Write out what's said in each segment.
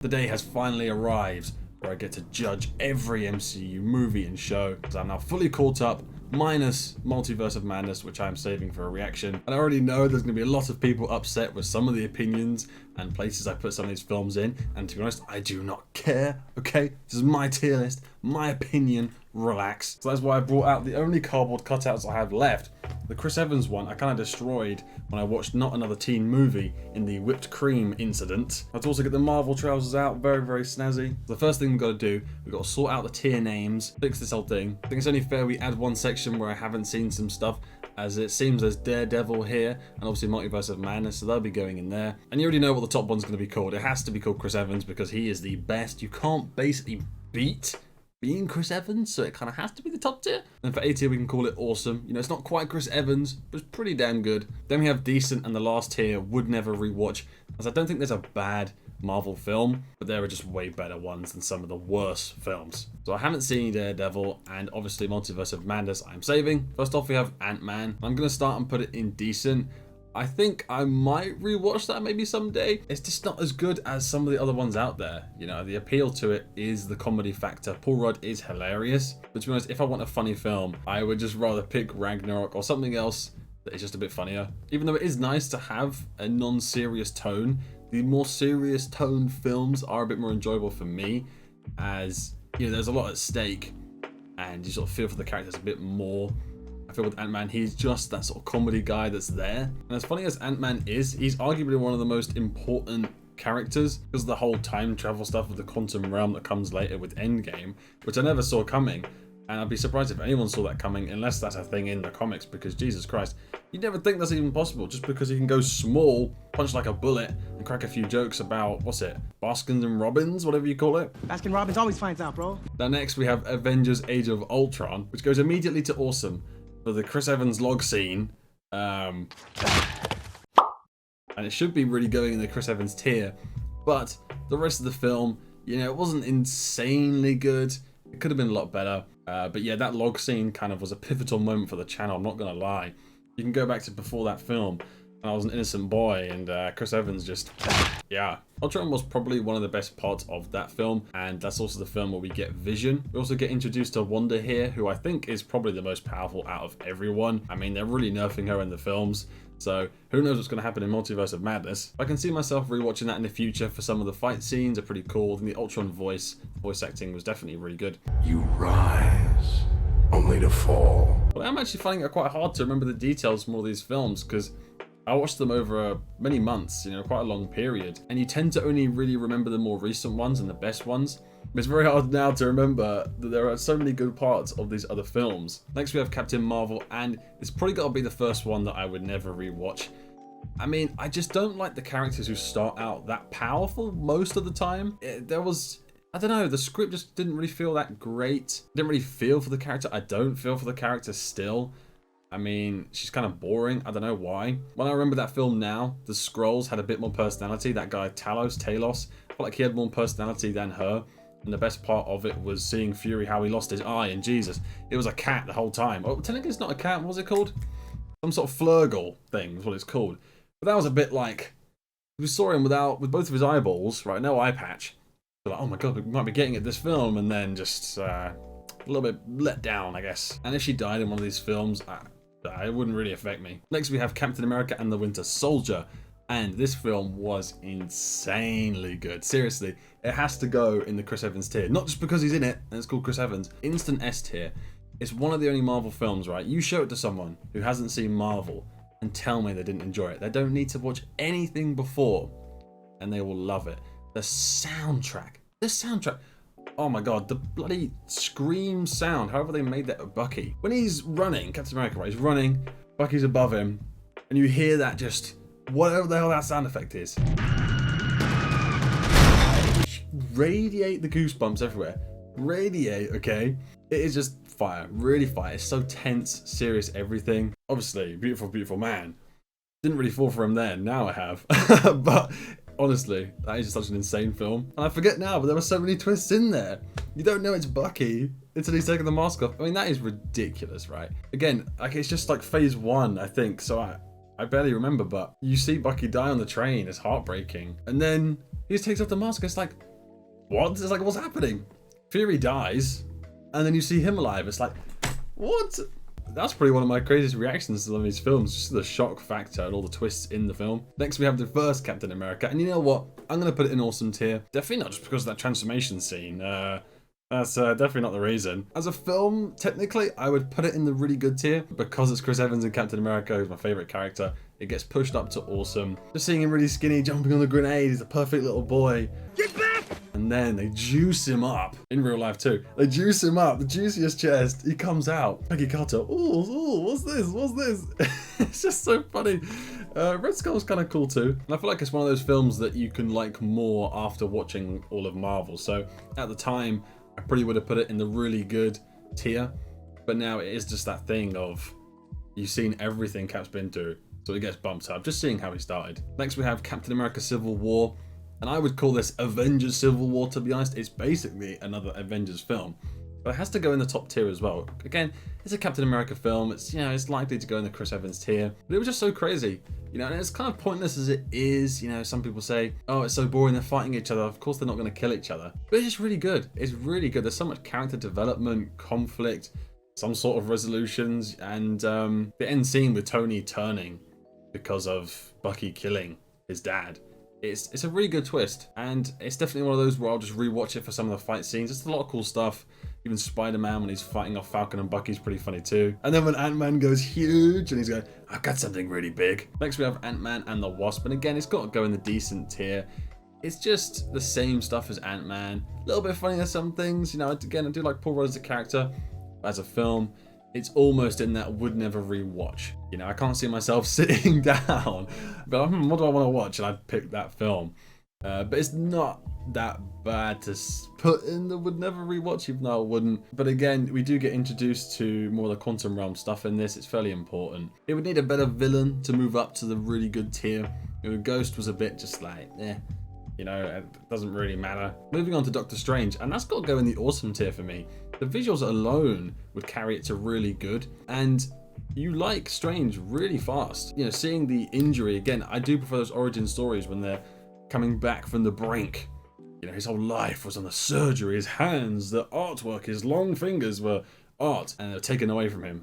The day has finally arrived where I get to judge every MCU movie and show, because I'm now fully caught up, minus Multiverse of Madness, which I'm saving for a reaction. And I already know there's going to be a lot of people upset with some of the opinions and places I put some of these films in, and to be honest, I do not care, okay? This is my tier list, my opinion, relax. So that's why I brought out the only cardboard cutouts I have left. The Chris Evans one I kind of destroyed when I watched Not Another Teen Movie in the whipped cream incident. Let's also get the Marvel trousers out, very, very snazzy. The first thing we've got to do, we've got to sort out the tier names, fix this whole thing. I think it's only fair we add one section where I haven't seen some stuff, as it seems there's Daredevil here, and obviously Multiverse of Madness, so they'll be going in there. And you already know what the top one's going to be called. It has to be called Chris Evans because he is the best. You can't basically beat being Chris Evans, so it kind of has to be the top tier. And for A tier, we can call it awesome. You know, it's not quite Chris Evans, but it's pretty damn good. Then we have decent, and the last tier, would never rewatch, as I don't think there's a bad Marvel film, but there are just way better ones than some of the worst films. So I haven't seen Daredevil, and obviously Multiverse of Madness I'm saving. First off, we have Ant-Man. I'm going to start and put it in decent. I think I might rewatch that maybe someday. It's just not as good as some of the other ones out there. You know, the appeal to it is the comedy factor. Paul Rudd is hilarious. But to be honest, if I want a funny film, I would just rather pick Ragnarok or something else that is just a bit funnier. Even though it is nice to have a non-serious tone, the more serious tone films are a bit more enjoyable for me, as, you know, there's a lot at stake and you sort of feel for the characters a bit more. I feel with Ant-Man, he's just that sort of comedy guy that's there. And as funny as Ant-Man is, he's arguably one of the most important characters because of the whole time travel stuff with the quantum realm that comes later with Endgame, which I never saw coming. And I'd be surprised if anyone saw that coming, unless that's a thing in the comics, because Jesus Christ, you'd never think that's even possible just because he can go small, punch like a bullet, and crack a few jokes about, what's it, Baskins and Robbins, whatever you call it. Baskin Robbins always finds out, bro. Now next we have Avengers Age of Ultron, which goes immediately to awesome for the Chris Evans log scene. And it should be really going in the Chris Evans tier, but the rest of the film, you know, it wasn't insanely good. It could have been a lot better. But yeah, that log scene kind of was a pivotal moment for the channel, I'm not going to lie. You can go back to before that film, and I was an innocent boy, and Chris Evans just, yeah. Ultron was probably one of the best parts of that film, and that's also the film where we get Vision. We also get introduced to Wanda here, who I think is probably the most powerful out of everyone. I mean, they're really nerfing her in the films, so who knows what's going to happen in Multiverse of Madness. I can see myself rewatching that in the future for some of the fight scenes are pretty cool, and the Ultron voice acting was definitely really good. You rise, only to fall. But I'm actually finding it quite hard to remember the details from all these films, because I watched them over many months, you know, quite a long period, and you tend to only really remember the more recent ones and the best ones. It's very hard now to remember that there are so many good parts of these other films. Next we have Captain Marvel, and it's probably got to be the first one that I would never rewatch. I mean, I just don't like the characters who start out that powerful most of the time. There was, I don't know, the script just didn't really feel that great. I didn't really feel for the character. I don't feel for the character still. I mean, she's kind of boring. I don't know why. When I remember that film now, the Skrulls had a bit more personality. That guy, Talos, I felt like he had more personality than her. And the best part of it was seeing Fury, how he lost his eye, and Jesus, it was a cat the whole time. Oh, technically it's not a cat, what was it called? Some sort of flurgle thing is what it's called. But that was a bit like, we saw him with both of his eyeballs, right, no eye patch. So like, oh my god, we might be getting it this film, and then just a little bit let down, I guess. And if she died in one of these films, it wouldn't really affect me. Next we have Captain America and the Winter Soldier. And this film was insanely good. Seriously, it has to go in the Chris Evans tier. Not just because he's in it, and it's called Chris Evans. Instant S tier. It's one of the only Marvel films, right? You show it to someone who hasn't seen Marvel and tell me they didn't enjoy it. They don't need to watch anything before, and they will love it. The soundtrack. Oh my god, the bloody scream sound. However they made that of Bucky. When he's running, Captain America, right? He's running, Bucky's above him, and you hear that just, whatever the hell that sound effect is. Radiate the goosebumps everywhere. Radiate, okay? It is just fire, really fire. It's so tense, serious, everything. Obviously, beautiful, beautiful man. Didn't really fall for him then, now I have. But honestly, that is just such an insane film. And I forget now, but there were so many twists in there. You don't know it's Bucky until he's taking the mask off. I mean, that is ridiculous, right? Again, like it's just like phase 1, I think. So I barely remember, but you see Bucky die on the train. It's heartbreaking. And then he just takes off the mask. It's like, what? It's like, what's happening? Fury dies, and then you see him alive. It's like, what? That's probably one of my craziest reactions to some of these films, just the shock factor and all the twists in the film. Next we have the first Captain America, and you know what? I'm going to put it in awesome tier. Definitely not just because of that transformation scene. That's definitely not the reason. As a film, technically, I would put it in the really good tier because it's Chris Evans and Captain America, who's my favorite character. It gets pushed up to awesome. Just seeing him really skinny, jumping on the grenade, he's a perfect little boy. Get back! And then they juice him up, in real life too. They juice him up, the juiciest chest, he comes out. Peggy Carter, ooh, what's this, what's this? It's just so funny. Red Skull's kind of cool too. And I feel like it's one of those films that you can like more after watching all of Marvel. So at the time, I probably would have put it in the really good tier. But now it is just that thing of, you've seen everything Cap's been through. So it gets bumped up, just seeing how he started. Next we have Captain America Civil War. And I would call this Avengers Civil War, to be honest. It's basically another Avengers film. But it has to go in the top tier as well. Again, it's a Captain America film. It's, you know, it's likely to go in the Chris Evans tier. But it was just so crazy. You know, and it's kind of pointless as it is. You know, some people say, oh, it's so boring, they're fighting each other. Of course they're not going to kill each other. But it's just really good. It's really good. There's so much character development, conflict, some sort of resolutions. And the end scene with Tony turning because of Bucky killing his dad. It's a really good twist, and it's definitely one of those where I'll just rewatch it for some of the fight scenes. It's a lot of cool stuff. Even Spider-Man when he's fighting off Falcon and Bucky's pretty funny too. And then when Ant-Man goes huge and he's going, I've got something really big. Next we have Ant-Man and the Wasp, and again, it's got to go in the decent tier. It's just the same stuff as Ant-Man. A little bit funny as some things, you know. Again, I do like Paul Rudd as a character. As a film, it's almost in that would never rewatch. You know, I can't see myself sitting down, but what do I want to watch? And I'd pick that film. But it's not that bad to put in the would never rewatch, even though I wouldn't. But again, we do get introduced to more of the quantum realm stuff in this. It's fairly important. It would need a better villain to move up to the really good tier. You know, Ghost was a bit just like, you know, it doesn't really matter. Moving on to Doctor Strange, and that's got to go in the awesome tier for me. The visuals alone would carry it to really good, and you like Strange really fast. You know, seeing the injury, again, I do prefer those origin stories when they're coming back from the brink. You know, his whole life was on the surgery, his hands, the artwork, his long fingers were art, and they were taken away from him.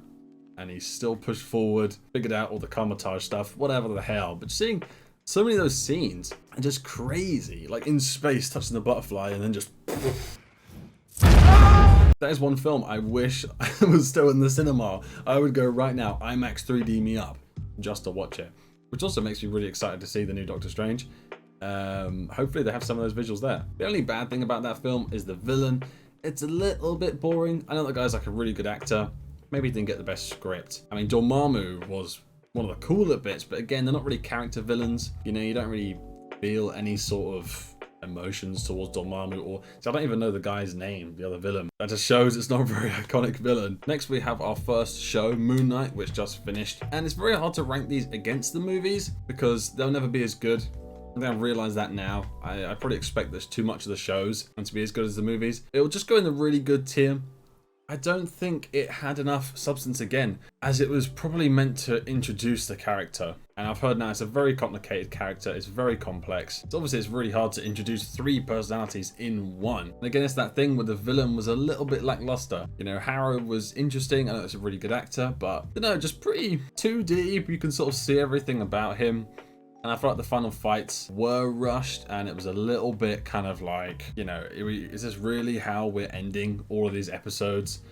And he still pushed forward, figured out all the Kamar-Taj stuff, whatever the hell. But seeing so many of those scenes are just crazy, like in space, touching the butterfly, and then just... That is one film I wish I was still in the cinema. I would go right now, IMAX 3D me up, just to watch it. Which also makes me really excited to see the new Doctor Strange. Hopefully they have some of those visuals there. The only bad thing about that film is the villain. It's a little bit boring. I know the guy's like a really good actor. Maybe he didn't get the best script. I mean, Dormammu was one of the cooler bits, but again, they're not really character villains. You know, you don't really feel any sort of emotions towards Dormammu, or so I don't even know the guy's name, the other villain. That just shows it's not a very iconic villain. Next we have our first show, Moon Knight, which just finished, and it's very hard to rank these against the movies because they'll never be as good. I think I've realised that now. I probably expect there's too much of the shows and to be as good as the movies. It'll just go in the really good tier. I don't think it had enough substance again, as it was probably meant to introduce the character. And I've heard now it's a very complicated character, it's very complex. So obviously it's really hard to introduce 3 personalities in one. And again, it's that thing where the villain was a little bit lackluster. You know, Harrow was interesting, I know it's a really good actor, but you know, just pretty 2D, you can sort of see everything about him. And I felt like the final fights were rushed, and it was a little bit kind of like, you know, is this really how we're ending all of these episodes?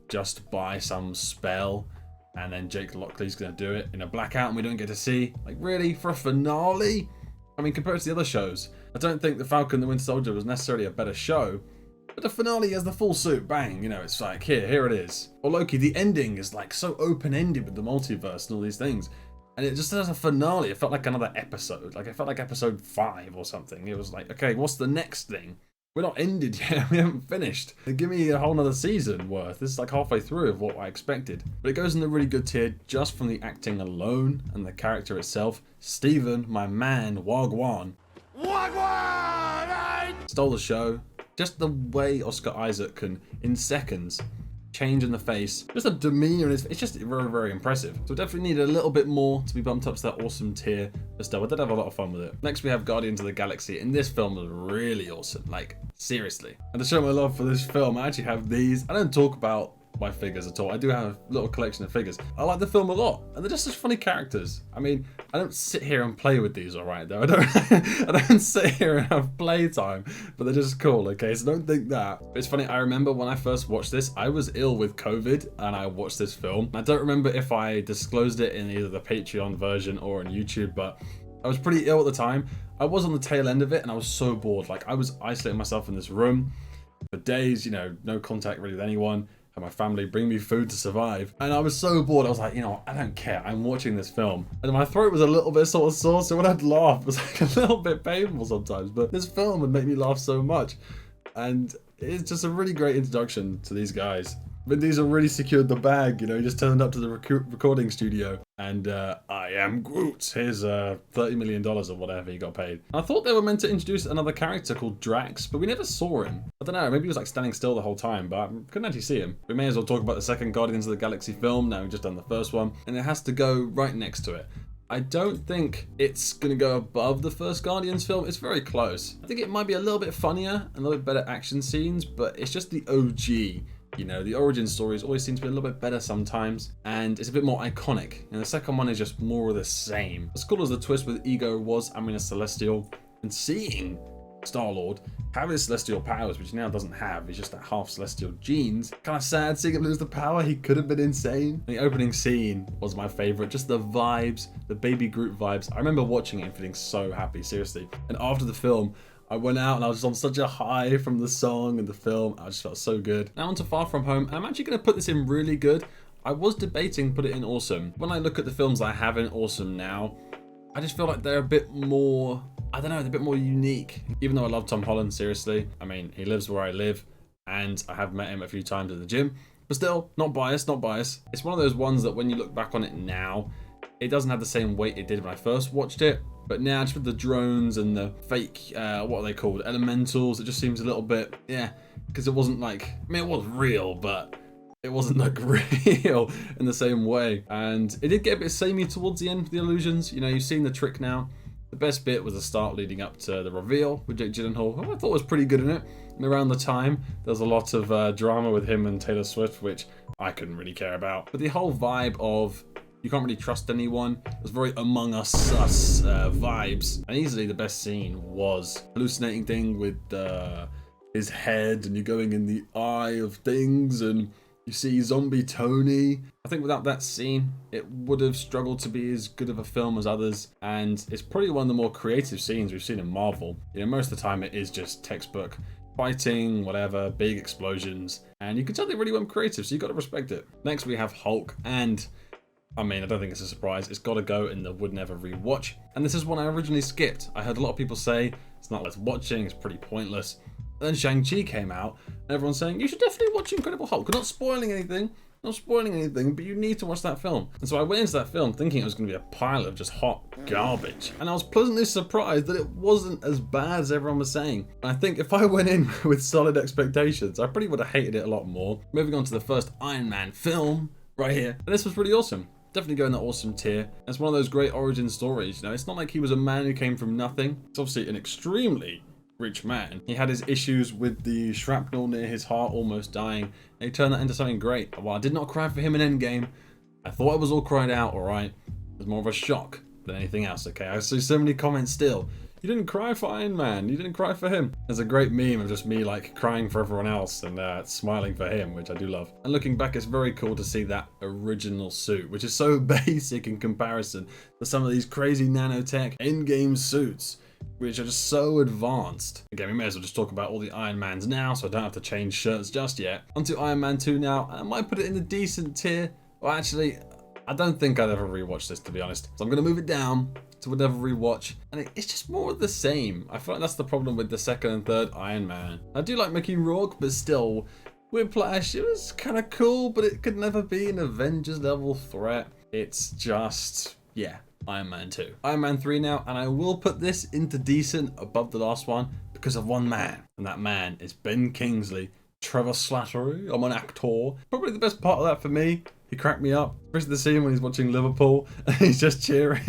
Just by some spell, and then Jake Lockley's going to do it in a blackout and we don't get to see? Like, really? For a finale? I mean, compared to the other shows, I don't think The Falcon and the Winter Soldier was necessarily a better show, but the finale has the full suit, bang, you know, it's like, here it is. Or Loki, the ending is like so open-ended with the multiverse and all these things. And it just as a finale, it felt like another episode. Like, it felt like episode 5 or something. It was like, okay, what's the next thing? We're not ended yet. We haven't finished. Give me a whole nother season worth. This is like halfway through of what I expected. But it goes in the really good tier just from the acting alone and the character itself. Steven, my man, Wagwan. Wagwan! Stole the show. Just the way Oscar Isaac can, in seconds, change in the face, just a demeanor, it's just very, very impressive. So definitely need a little bit more to be bumped up to that awesome tier, but still, I did have a lot of fun with it. Next, we have Guardians of the Galaxy, and this film was really awesome, like, seriously. And to show my love for this film, I actually have these. I don't talk about my figures at all. I do have a little collection of figures. I like the film a lot, and they're just such funny characters. I mean, I don't sit here and play with these, all right, though. I don't sit here and have playtime, but they're just cool, okay? So don't think that. But it's funny, I remember when I first watched this, I was ill with COVID, and I watched this film. I don't remember if I disclosed it in either the Patreon version or on YouTube, but I was pretty ill at the time. I was on the tail end of it, and I was so bored. Like, I was isolating myself in this room for days, you know, no contact really with anyone. Had my family bring me food to survive. And I was so bored, I was like, you know, I don't care. I'm watching this film. And my throat was a little bit sort of sore, so when I'd laugh, it was like a little bit painful sometimes. But this film would make me laugh so much. And it's just a really great introduction to these guys. Vin Diesel really secured the bag, you know, he just turned up to the recording studio and I am Groot. Here's $30 million or whatever he got paid. I thought they were meant to introduce another character called Drax, but we never saw him. I don't know, maybe he was like standing still the whole time, but I couldn't actually see him. We may as well talk about the second Guardians of the Galaxy film. Now we've just done the first one, and it has to go right next to it. I don't think it's going to go above the first Guardians film. It's very close. I think it might be a little bit funnier, a little bit better action scenes, but it's just the OG. You know, the origin stories always seem to be a little bit better sometimes, and it's a bit more iconic. And the second one is just more of the same. As cool as the twist with Ego was, I mean, a Celestial, and seeing Star-Lord have his celestial powers, which he now doesn't have, he's just that half celestial genes. Kind of sad seeing him lose the power. He could have been insane. The opening scene was my favorite, just the vibes, the baby Groot vibes. I remember watching it and feeling so happy, seriously. And after the film, I went out and I was on such a high from the song and the film. I just felt so good. Now on to Far From Home. I'm actually going to put this in really good. I was debating put it in awesome. When I look at the films I have in awesome now, I just feel like they're a bit more, I don't know, they're a bit more unique. Even though I love Tom Holland, seriously. I mean, he lives where I live and I have met him a few times at the gym. But still, not biased, not biased. It's one of those ones that when you look back on it now, it doesn't have the same weight it did when I first watched it. But now, just with the drones and the fake, what are they called? Elementals, it just seems a little bit, yeah, because it wasn't like, I mean, it was real, but it wasn't like real in the same way. And it did get a bit samey towards the end of the illusions. You know, you've seen the trick now. The best bit was the start leading up to the reveal with Jake Gyllenhaal, who I thought was pretty good in it. And around the time, there was a lot of drama with him and Taylor Swift, which I couldn't really care about. But the whole vibe of you can't really trust anyone. It was very Among Us vibes. And easily the best scene was hallucinating thing with his head, and you're going in the eye of things, and you see zombie Tony. I think without that scene, it would have struggled to be as good of a film as others. And it's probably one of the more creative scenes we've seen in Marvel. You know, most of the time it is just textbook fighting, whatever, big explosions. And you can tell they really went creative, so you got to respect it. Next we have Hulk, and I mean, I don't think it's a surprise. It's got to go in the would never rewatch. And this is one I originally skipped. I heard a lot of people say it's not worth watching, it's pretty pointless. And then Shang-Chi came out, and everyone's saying, you should definitely watch Incredible Hulk. We're not spoiling anything, but you need to watch that film. And so I went into that film thinking it was going to be a pile of just hot garbage. And I was pleasantly surprised that it wasn't as bad as everyone was saying. And I think if I went in with solid expectations, I probably would have hated it a lot more. Moving on to the first Iron Man film right here. And this was really awesome. Definitely go in that awesome tier. It's one of those great origin stories. You know, it's not like he was a man who came from nothing. It's obviously an extremely rich man. He had his issues with the shrapnel near his heart almost dying, and he turned that into something great. While I did not cry for him in Endgame, I thought I was all cried out, alright. It was more of a shock than anything else, okay? I see so many comments still. You didn't cry for Iron Man. You didn't cry for him. There's a great meme of just me like crying for everyone else and smiling for him, which I do love. And looking back, it's very cool to see that original suit, which is so basic in comparison to some of these crazy nanotech Endgame suits, which are just so advanced. Again, we may as well just talk about all the Iron Mans now, so I don't have to change shirts just yet. Onto Iron Man 2 now. I might put it in the decent tier. Well, actually, I don't think I'd ever rewatch this, to be honest. So I'm going to move it down to whatever rewatch, and it's just more of the same. I feel like that's the problem with the second and third Iron Man. I do like Mickey Rourke, but still, Whiplash, it was kind of cool, but it could never be an Avengers level threat. It's just, yeah, Iron Man 2. Iron Man 3 now, and I will put this into decent above the last one because of one man, and that man is Ben Kingsley Trevor Slattery. I'm an actor. Probably the best part of that for me. He cracked me up. Especially the scene when he's watching Liverpool and he's just cheering.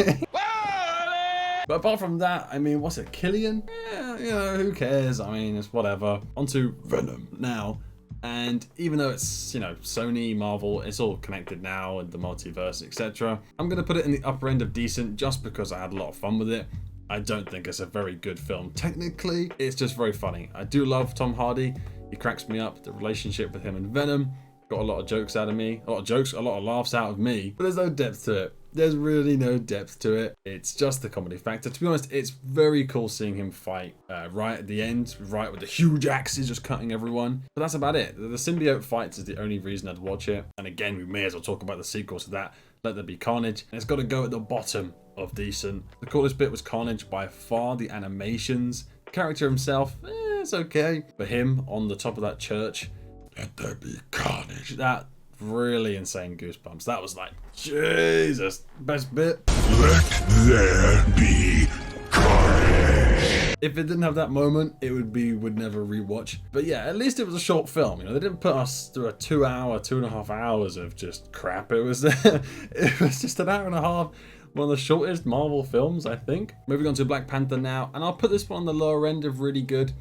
But apart from that, I mean, what's it, Killian? Yeah, you know, who cares? I mean, it's whatever. Onto Venom now. And even though it's, you know, Sony, Marvel, it's all connected now and the multiverse, etc. I'm going to put it in the upper end of decent just because I had a lot of fun with it. I don't think it's a very good film. Technically, it's just very funny. I do love Tom Hardy. He cracks me up. The relationship with him and Venom got a lot of jokes out of me. A lot of jokes, a lot of laughs out of me. But there's no depth to it. There's really no depth to it. It's just the comedy factor. To be honest, it's very cool seeing him fight right at the end, right with the huge axes just cutting everyone. But that's about it. The symbiote fights is the only reason I'd watch it. And again, we may as well talk about the sequel to that. Let There Be Carnage. And it's got to go at the bottom of decent. The coolest bit was Carnage by far. The animations. The character himself, it's okay. But him on the top of that church, let there be carnage. That really insane goosebumps. That was like, Jesus, best bit. Let there be carnage. If it didn't have that moment, it would never rewatch. But yeah, at least it was a short film. You know, they didn't put us through a 2.5 hours of just crap. It was just an hour and a half. One of the shortest Marvel films, I think. Moving on to Black Panther now, and I'll put this one on the lower end of really good.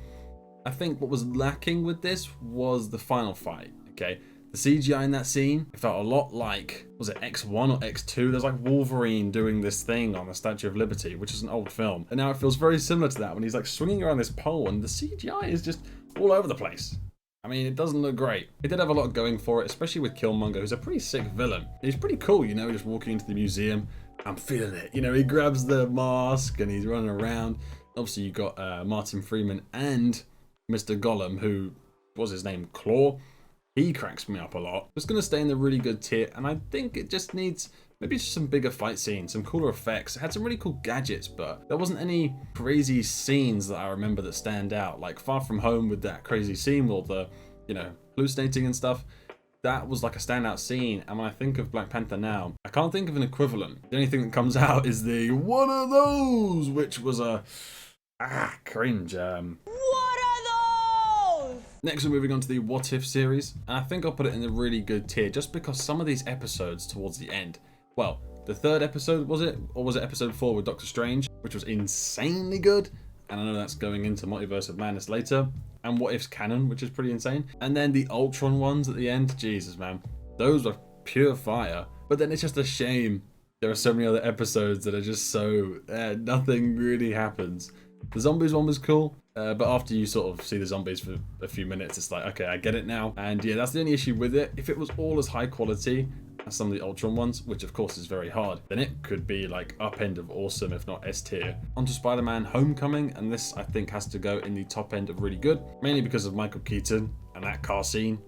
I think what was lacking with this was the final fight, okay? The CGI in that scene, it felt a lot like, was it X1 or X2? There's like Wolverine doing this thing on the Statue of Liberty, which is an old film. And now it feels very similar to that when he's like swinging around this pole and the CGI is just all over the place. I mean, it doesn't look great. It did have a lot going for it, especially with Killmonger, who's a pretty sick villain. He's pretty cool, you know, just walking into the museum. I'm feeling it. You know, he grabs the mask and he's running around. Obviously, you got Martin Freeman and Mr. Gollum, who was his name, Claw. He cracks me up a lot. It's going to stay in the really good tier, and I think it just needs maybe just some bigger fight scenes, some cooler effects. It had some really cool gadgets, but there wasn't any crazy scenes that I remember that stand out. Like Far From Home with that crazy scene with all the, you know, hallucinating and stuff. That was like a standout scene, and when I think of Black Panther now, I can't think of an equivalent. The only thing that comes out is the one of those, which was a cringe. Next, we're moving on to the What If series, and I think I'll put it in a really good tier just because some of these episodes towards the end, well, the third episode, was it? Or was it episode 4 with Doctor Strange, which was insanely good, and I know that's going into Multiverse of Madness later, and What If's canon, which is pretty insane, and then the Ultron ones at the end, Jesus man, those were pure fire, but then it's just a shame there are so many other episodes that are just so, nothing really happens. The zombies one was cool, but after you sort of see the zombies for a few minutes, it's like, okay, I get it now. And yeah, that's the only issue with it. If it was all as high quality as some of the Ultron ones, which of course is very hard, then it could be like up end of awesome, if not S tier. Onto Spider-Man Homecoming, and this I think has to go in the top end of really good, mainly because of Michael Keaton and that car scene.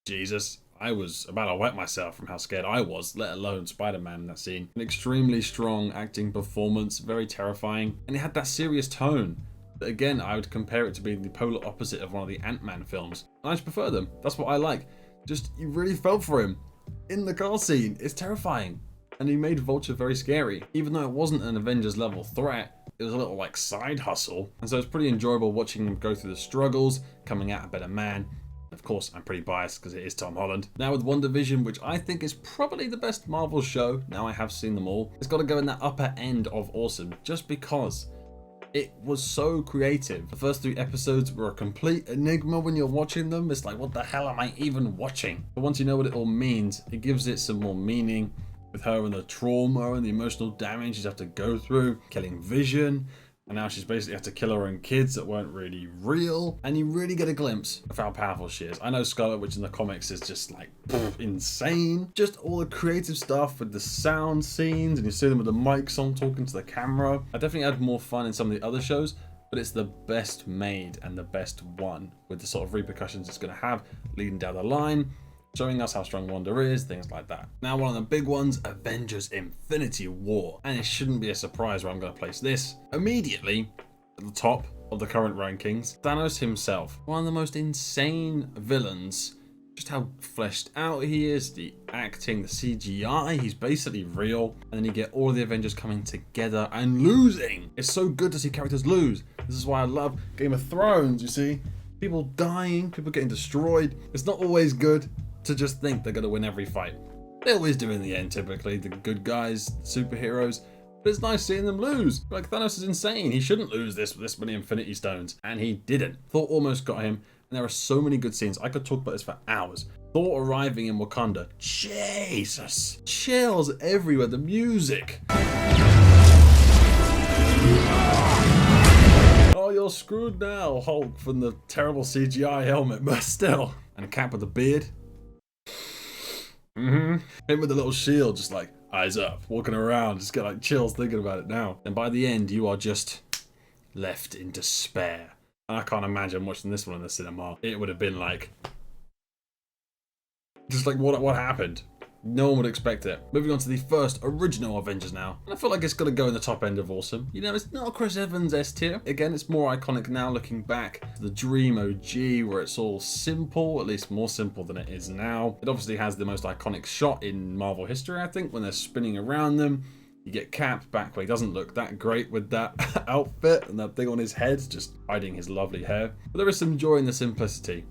Jesus. I was about to wet myself from how scared I was, let alone Spider-Man in that scene. An extremely strong acting performance, very terrifying, and it had that serious tone. But again, I would compare it to being the polar opposite of one of the Ant-Man films. I just prefer them. That's what I like. Just, you really felt for him. In the car scene, it's terrifying. And he made Vulture very scary. Even though it wasn't an Avengers level threat, it was a little like side hustle. And so it's pretty enjoyable watching him go through the struggles, coming out a better man. Of course, I'm pretty biased because it is Tom Holland. Now with WandaVision, which I think is probably the best Marvel show, now I have seen them all, it's got to go in that upper end of awesome, just because it was so creative. The first 3 episodes were a complete enigma when you're watching them. It's like, what the hell am I even watching? But once you know what it all means, it gives it some more meaning with her and the trauma and the emotional damage she's have to go through, killing Vision. And now she's basically had to kill her own kids that weren't really real. And you really get a glimpse of how powerful she is. I know Scarlet Witch in the comics is just like insane. Just all the creative stuff with the sound scenes and you see them with the mics on talking to the camera. I definitely had more fun in some of the other shows, but it's the best made and the best one with the sort of repercussions it's going to have leading down the line, showing us how strong Wanda is, things like that. Now, one of the big ones, Avengers Infinity War. And it shouldn't be a surprise where I'm going to place this. Immediately at the top of the current rankings, Thanos himself. One of the most insane villains. Just how fleshed out he is, the acting, the CGI, he's basically real. And then you get all of the Avengers coming together and losing. It's so good to see characters lose. This is why I love Game of Thrones, you see. people dying, people getting destroyed. It's not always good to just think they're going to win every fight. They always do in the end, typically, the good guys, the superheroes. But it's nice seeing them lose. Like, Thanos is insane. He shouldn't lose this many Infinity Stones. And he didn't. Thor almost got him. And there are so many good scenes. I could talk about this for hours. Thor arriving in Wakanda. Jesus. Chills everywhere. The music. Oh, you're screwed now, Hulk, from the terrible CGI helmet. But still. And a Cap with a beard. Him with the little shield, just like, eyes up, walking around, just get like chills thinking about it now. And by the end, you are just left in despair. And I can't imagine watching this one in the cinema. It would have been like, just like, what happened? No one would expect it. Moving on to the first original Avengers now. And I feel like it's going to go in the top end of awesome. You know, it's not Chris Evans S tier. Again, it's more iconic now looking back to the Dream OG, where it's all simple, at least more simple than it is now. It obviously has the most iconic shot in Marvel history, I think, when they're spinning around them. You get Cap back where he doesn't look that great with that outfit and that thing on his head, just hiding his lovely hair. But there is some joy in the simplicity.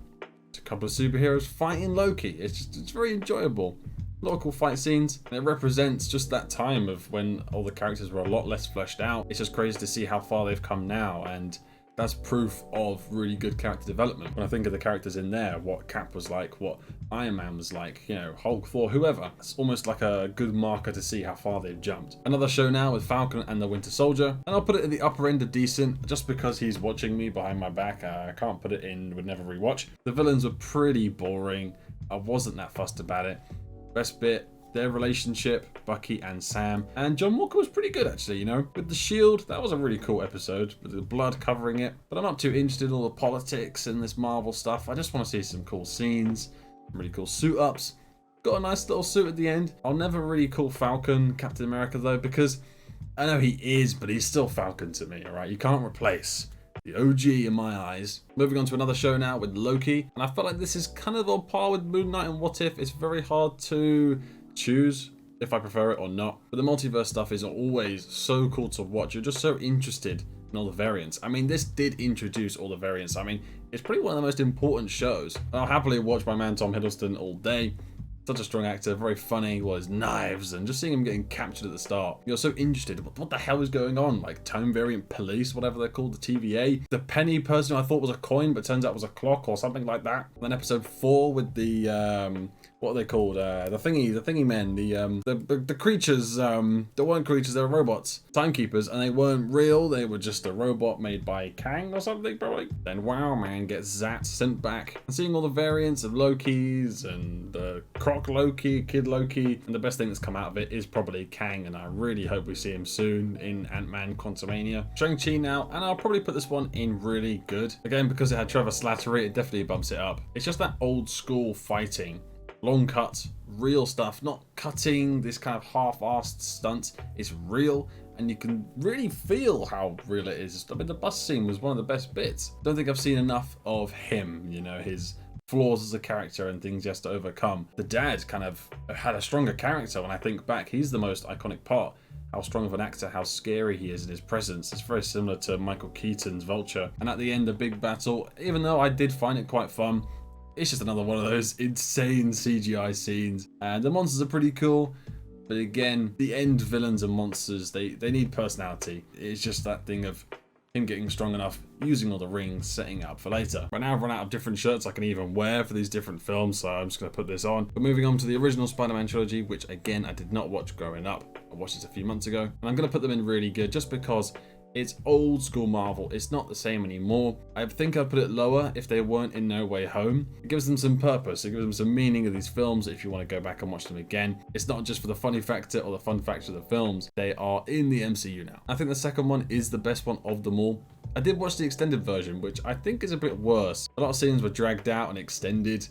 It's a couple of superheroes fighting Loki. It's very enjoyable. A lot of cool fight scenes, and it represents just that time of when all the characters were a lot less fleshed out. It's just crazy to see how far they've come now, and that's proof of really good character development. When I think of the characters in there, what Cap was like, what Iron Man was like, you know, Hulk, Thor, whoever. It's almost like a good marker to see how far they've jumped. Another show now with Falcon and the Winter Soldier, and I'll put it at the upper end of decent, just because he's watching me behind my back. I can't put it in would never rewatch. The villains were pretty boring. I wasn't that fussed about it. Best bit, their relationship, Bucky and Sam. And John Walker was pretty good, actually, you know. With the shield, that was a really cool episode, with the blood covering it. But I'm not too interested in all the politics and this Marvel stuff. I just want to see some cool scenes, really cool suit-ups. Got a nice little suit at the end. I'll never really call Falcon Captain America, though, because I know he is, but he's still Falcon to me, all right? You can't replace the OG in my eyes. Moving on to another show now with Loki. And I felt like this is kind of on par with Moon Knight and What If. It's very hard to choose if I prefer it or not. But the multiverse stuff is always so cool to watch. You're just so interested in all the variants. I mean, this did introduce all the variants. I mean, it's probably one of the most important shows. I'll happily watch my man Tom Hiddleston all day. Such a strong actor, very funny, well, his knives, and just seeing him getting captured at the start. You're so interested. What the hell is going on? Like, Tone Variant Police, whatever they're called, the TVA. The penny person who I thought was a coin, but turns out was a clock or something like that. And then episode 4 with the, what are they called? The thingy men, the creatures, they weren't creatures, they were robots. Timekeepers, and they weren't real, they were just a robot made by Kang or something, probably. Then Wow Man gets zapped, sent back. And seeing all the variants of Lokis and the Croc Loki, Kid Loki, and the best thing that's come out of it is probably Kang, and I really hope we see him soon in Ant-Man Quantumania. Shang-Chi now, and I'll probably put this one in really good. Again, because it had Trevor Slattery, it definitely bumps it up. It's just that old school fighting. Long cuts, real stuff, not cutting this kind of half-assed stunts. It's real, and you can really feel how real it is. I mean, the bus scene was one of the best bits. Don't think I've seen enough of him, you know, his flaws as a character and things he has to overcome. The dad kind of had a stronger character. When I think back, he's the most iconic part. How strong of an actor, how scary he is in his presence. It's very similar to Michael Keaton's Vulture. And at the end, the big battle, even though I did find it quite fun, it's just another one of those insane CGI scenes. And the monsters are pretty cool. But again, the end villains and monsters, they need personality. It's just that thing of him getting strong enough, using all the rings, setting up for later. Right now I've run out of different shirts I can even wear for these different films, so I'm just going to put this on. But moving on to the original Spider-Man trilogy, which again, I did not watch growing up. I watched this a few months ago. And I'm going to put them in really good just because it's old school Marvel. It's not the same anymore. I think I'd put it lower if they weren't in No Way Home. It gives them some purpose. It gives them some meaning of these films if you want to go back and watch them again. It's not just for the funny factor or the fun factor of the films. They are in the MCU now. I think the second one is the best one of them all. I did watch the extended version, which I think is a bit worse. A lot of scenes were dragged out and extended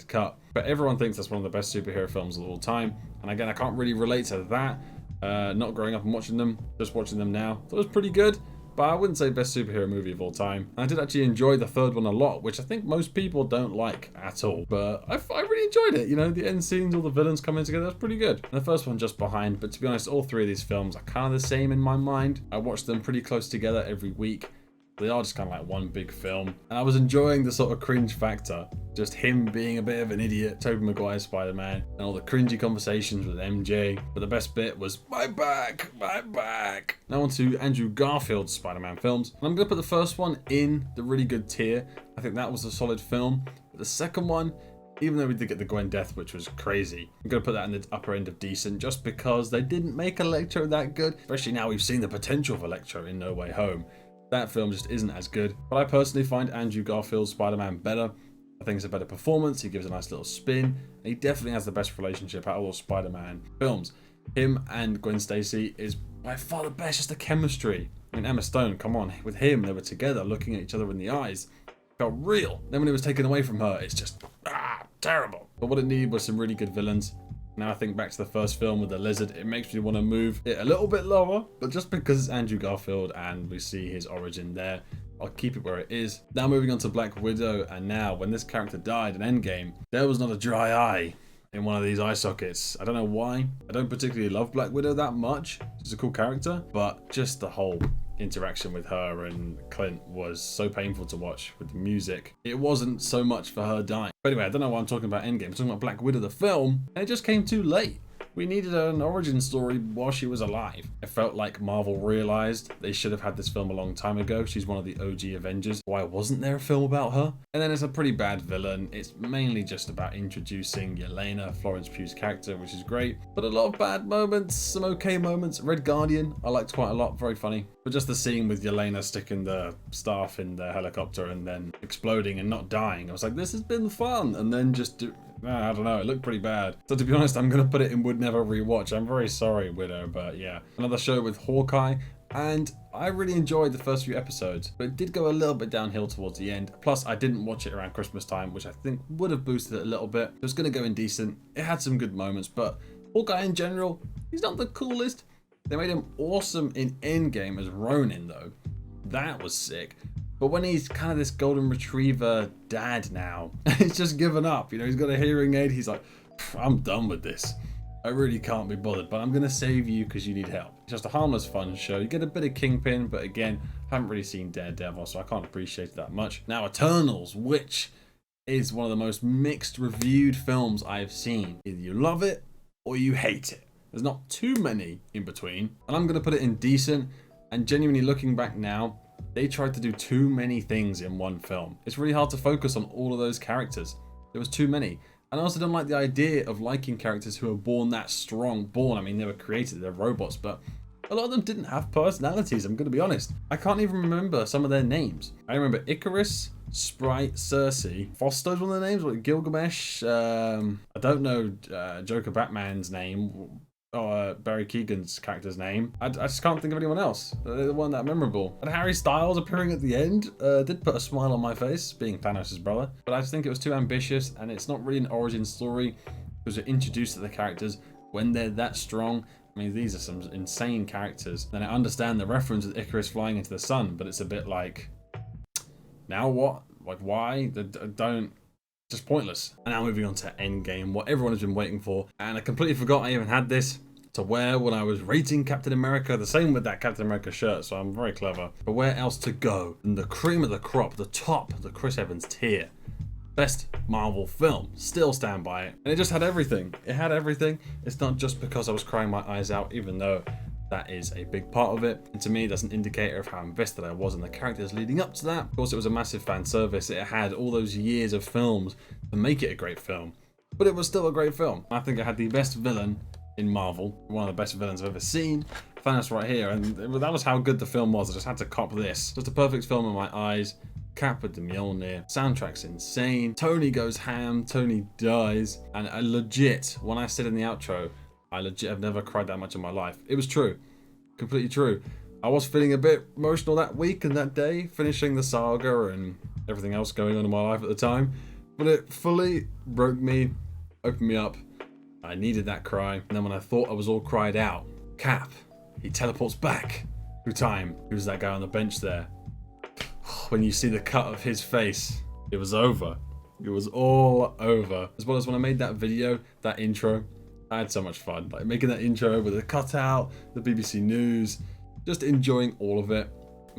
cut. But everyone thinks that's one of the best superhero films of all time. And again, I can't really relate to that. Not growing up and watching them, just watching them now. That was pretty good, but I wouldn't say best superhero movie of all time. And I did actually enjoy the third one a lot, which I think most people don't like at all. But I really enjoyed it. You know, the end scenes, all the villains coming together, that's pretty good. And the first one just behind, but to be honest, all three of these films are kind of the same in my mind. I watch them pretty close together every week. They are just kind of like one big film. And I was enjoying the sort of cringe factor. Just him being a bit of an idiot, Tobey Maguire's Spider-Man, and all the cringy conversations with MJ. But the best bit was, my back, my back. Now on to Andrew Garfield's Spider-Man films. And I'm going to put the first one in the really good tier. I think that was a solid film. But the second one, even though we did get the Gwen death, which was crazy, I'm going to put that in the upper end of decent just because they didn't make Electro that good. Especially now we've seen the potential of Electro in No Way Home. That film just isn't as good. But I personally find Andrew Garfield's Spider-Man better. I think it's a better performance. He gives a nice little spin. And he definitely has the best relationship out of all Spider-Man films. Him and Gwen Stacy is by far the best. Just the chemistry. I mean, Emma Stone, come on. With him, they were together looking at each other in the eyes. Felt real. Then when it was taken away from her, it's just terrible. But what it needed was some really good villains. Now I think back to the first film with the lizard, it makes me want to move it a little bit lower, but just because it's Andrew Garfield and we see his origin there, I'll keep it where it is. Now moving on to Black Widow, and now when this character died in Endgame, there was not a dry eye in one of these eye sockets. I don't know why. I don't particularly love Black Widow that much. She's a cool character, but just the whole interaction with her and Clint was so painful to watch with the music. It wasn't so much for her dying. But anyway, I don't know why I'm talking about Endgame. I'm talking about Black Widow the film, and it just came too late. We needed an origin story while she was alive. It felt like Marvel realized they should have had this film a long time ago. She's one of the OG Avengers. Why wasn't there a film about her? And then it's a pretty bad villain. It's mainly just about introducing Yelena, Florence Pugh's character, which is great. But a lot of bad moments, some okay moments. Red Guardian, I liked quite a lot, very funny. But just the scene with Yelena sticking the staff in the helicopter and then exploding and not dying. I was like, this has been fun. And then just I don't know, it looked pretty bad. So to be honest, I'm going to put it in would never rewatch. I'm very sorry, Widow, but yeah. Another show with Hawkeye, and I really enjoyed the first few episodes, but it did go a little bit downhill towards the end. Plus, I didn't watch it around Christmas time, which I think would have boosted it a little bit. It was going to go in decent. It had some good moments, but Hawkeye in general, he's not the coolest. They made him awesome in Endgame as Ronin, though. That was sick. But when he's kind of this golden retriever dad now, he's just given up. You know, he's got a hearing aid. He's like, I'm done with this. I really can't be bothered, but I'm going to save you because you need help. It's just a harmless, fun show. You get a bit of Kingpin, but again, I haven't really seen Daredevil, so I can't appreciate it that much. Now, Eternals, which is one of the most mixed reviewed films I've seen. Either you love it or you hate it. There's not too many in between. And I'm going to put it in decent. And genuinely looking back now, they tried to do too many things in one film. It's really hard to focus on all of those characters. There was too many. And I also don't like the idea of liking characters who are born that strong. I mean, they were created, they're robots, but a lot of them didn't have personalities, I'm going to be honest. I can't even remember some of their names. I remember Icarus, Sprite, Cersei. Foster's one of their names, like Gilgamesh. I don't know Joker Batman's name. Barry Keoghan's character's name. I just can't think of anyone else. They're the one that memorable. And Harry Styles appearing at the end did put a smile on my face, being Thanos' brother. But I just think it was too ambitious, and it's not really an origin story because you're introduced to the characters when they're that strong. I mean, these are some insane characters. And I understand the reference with Icarus flying into the sun, but it's a bit like, now what? Like, why? Don't. Just pointless. And now moving on to Endgame, what everyone has been waiting for. And I completely forgot I even had this to wear when I was rating Captain America. The same with that Captain America shirt, so I'm very clever. But where else to go than the cream of the crop, the top of the Chris Evans tier? Best Marvel film. Still stand by it. And it just had everything. It had everything. It's not just because I was crying my eyes out, even though that is a big part of it. And to me, that's an indicator of how invested I was in the characters leading up to that. Of course, it was a massive fan service. It had all those years of films to make it a great film. But it was still a great film. I think it had the best villain in Marvel. One of the best villains I've ever seen. Thanos right here. And that was how good the film was. I just had to cop this. Just a perfect film in my eyes. Cap with the Mjolnir. Soundtrack's insane. Tony goes ham. Tony dies. And I legit, when I said in the outro, I legit have never cried that much in my life. It was true. Completely true. I was feeling a bit emotional that week and that day, finishing the saga and everything else going on in my life at the time. But it fully broke me, opened me up. I needed that cry. And then when I thought I was all cried out, Cap, he teleports back through time. Who's that guy on the bench there? When you see the cut of his face, it was over. It was all over. As well as when I made that video, that intro, I had so much fun, like making that intro with the cutout, the BBC News, just enjoying all of it.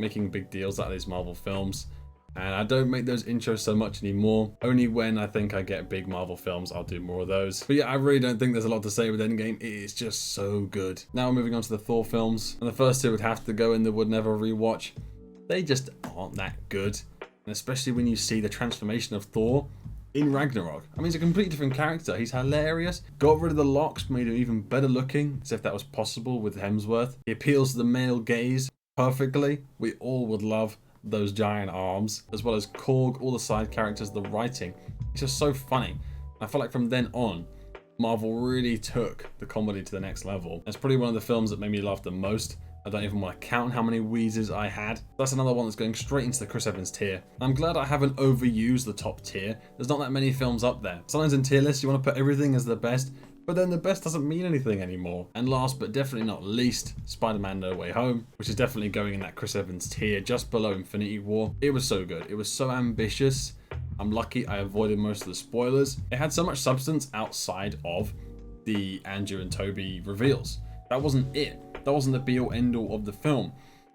making big deals out of these Marvel films. And I don't make those intros so much anymore. Only when I think I get big Marvel films, I'll do more of those. But yeah, I really don't think there's a lot to say with Endgame. It is just so good. Now we're moving on to the Thor films. And the first two would have to go in the would never rewatch. They just aren't that good. And especially when you see the transformation of Thor in Ragnarok. I mean, he's a completely different character. He's hilarious. Got rid of the locks, made him even better looking, as if that was possible with Hemsworth. He appeals to the male gaze perfectly. We all would love those giant arms, as well as Korg, all the side characters, the writing. It's just so funny. I feel like from then on, Marvel really took the comedy to the next level. It's probably one of the films that made me laugh the most. I don't even want to count how many wheezes I had. That's another one that's going straight into the Chris Evans tier. I'm glad I haven't overused the top tier. There's not that many films up there. Sometimes in tier lists you want to put everything as the best, but then the best doesn't mean anything anymore. And last but definitely not least, Spider-Man No Way Home, which is definitely going in that Chris Evans tier just below Infinity War. It was so good. It was so ambitious. I'm lucky I avoided most of the spoilers. It had so much substance outside of the Andrew and Toby reveals. That wasn't it. That wasn't the be-all end-all of the film.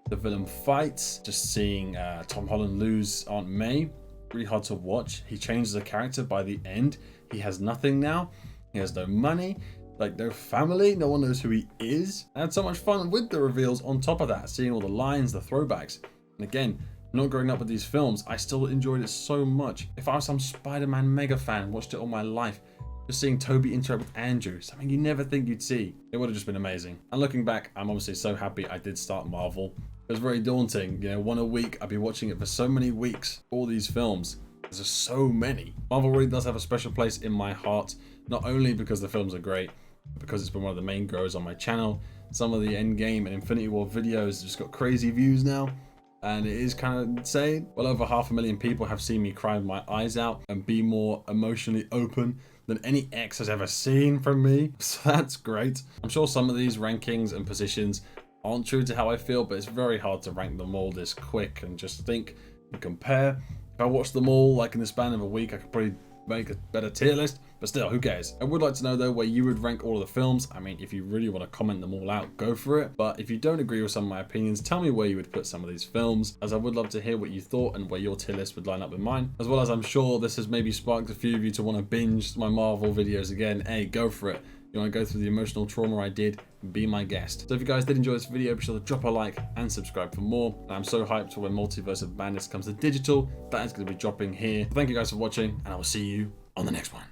The villain fights, just seeing Tom Holland lose Aunt May, really hard to watch. He changes the character by the end. He has nothing now. He has no money, like no family. No one knows who he is. I had so much fun with the reveals on top of that, seeing all the lines, the throwbacks. And again, not growing up with these films, I still enjoyed it so much. If I was some Spider-Man mega fan, watched it all my life, just seeing Toby interact with Andrew, something you never think you'd see. It would have just been amazing. And looking back, I'm obviously so happy I did start Marvel. It was very daunting, you know, one a week. I'd be watching it for so many weeks, all these films. There's just so many. Marvel really does have a special place in my heart, not only because the films are great, but because it's been one of the main growers on my channel. Some of the Endgame and Infinity War videos just got crazy views now. And it is kind of insane. Well over 500,000 people have seen me cry my eyes out and be more emotionally open than any ex has ever seen from me. So that's great. I'm sure some of these rankings and positions aren't true to how I feel, but it's very hard to rank them all this quick and just think and compare. If I watched them all like in the span of a week, I could probably make a better tier list, but still, who cares? I would like to know though where you would rank all of the films. I mean, if you really want to comment them all out, go for it. But if you don't agree with some of my opinions, tell me where you would put some of these films, as I would love to hear what you thought and where your tier list would line up with mine. As well as I'm sure this has maybe sparked a few of you to want to binge my Marvel videos again. Hey, go for it. You want to go through the emotional trauma I did, be my guest. So if you guys did enjoy this video, be sure to drop a like and subscribe for more. And I'm so hyped for when Multiverse of Madness comes to digital. That is going to be dropping here. Thank you guys for watching, and I will see you on the next one.